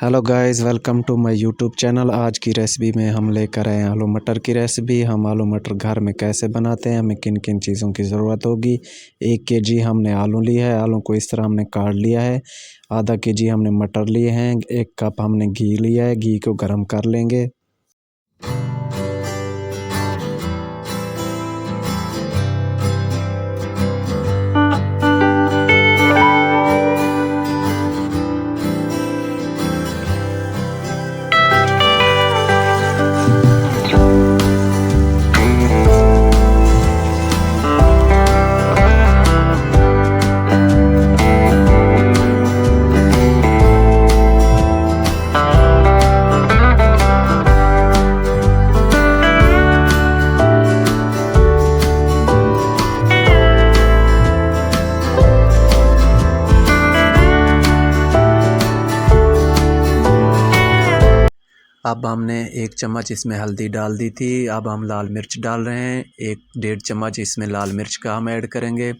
Hello guys, welcome to my YouTube channel. आज की recipe में हम लेकर आए हैं आलू मटर की रेसिपी। हम आलू मटर घर में कैसे बनाते हैं, हमें किन किन चीज़ों की ज़रूरत होगी। 1 केजी हमने आलू लिया है, आलू को इस तरह हमने काट लिया है। आधा केजी हमने मटर लिए हैं। 1 कप हमने घी लिया है, घी को गर्म कर लेंगे। अब हमने 1 चम्मच इसमें हल्दी डाल दी थी। अब हम लाल मिर्च डाल रहे हैं। 1-1.5 चम्मच इसमें लाल मिर्च का हम ऐड करेंगे।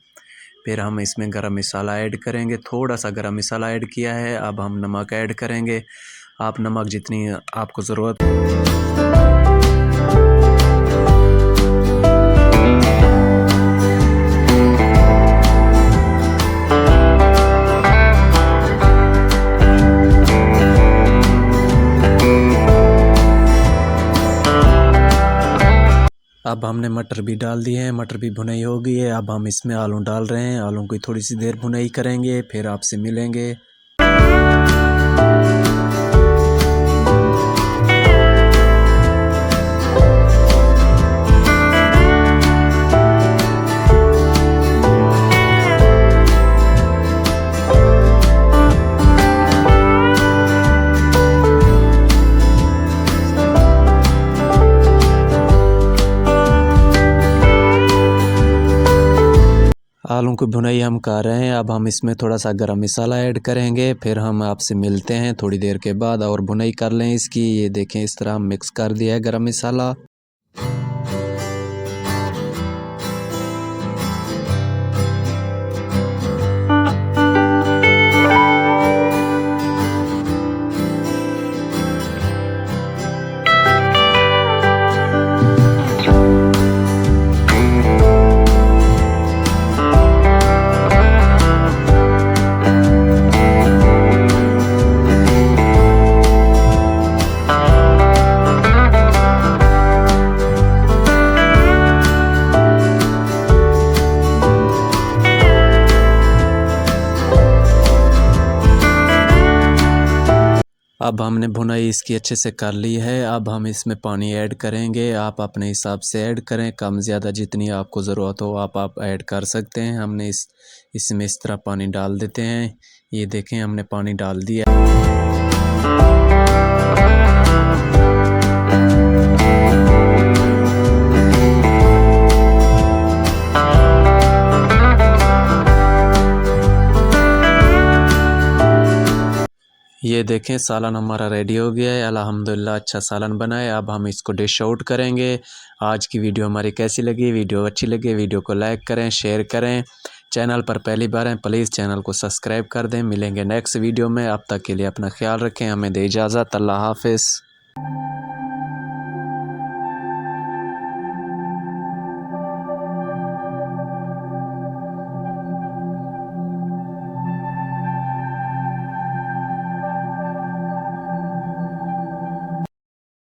फिर हम इसमें गरम मसाला ऐड करेंगे। थोड़ा सा गरम मसाला ऐड किया है। अब हम नमक ऐड करेंगे। आप नमक जितनी आपको ज़रूरत। अब हमने मटर भी डाल दिए हैं, मटर भी भुनाई हो गई है। अब हम इसमें आलू डाल रहे हैं। आलू की थोड़ी सी देर भुनाई करेंगे, फिर आपसे मिलेंगे। आलू की भुनाई हम कर रहे हैं। अब हम इसमें थोड़ा सा गरम मसाला ऐड करेंगे, फिर हम आपसे मिलते हैं थोड़ी देर के बाद। और भुनाई कर लें इसकी। ये देखें, इस तरह हम मिक्स कर दिया है गरम मसाला। अब हमने भुनाई इसकी अच्छे से कर ली है। अब हम इसमें पानी ऐड करेंगे। आप अपने हिसाब से ऐड करें, कम ज़्यादा जितनी आपको ज़रूरत हो आप ऐड कर सकते हैं। हमने इसमें इस तरह पानी डाल देते हैं। ये देखें, हमने पानी डाल दिया। ये देखें, सालन हमारा रेडी हो गया है। अल्हम्दुलिल्लाह अच्छा सालन बना है। अब हम इसको डिश आउट करेंगे। आज की वीडियो हमारी कैसी लगी? वीडियो अच्छी लगी वीडियो को लाइक करें, शेयर करें। चैनल पर पहली बार हैं प्लीज़ चैनल को सब्सक्राइब कर दें। मिलेंगे नेक्स्ट वीडियो में। अब तक के लिए अपना ख्याल रखें। हमें दे इजाज़त। अल्लाह हाफ़िज़।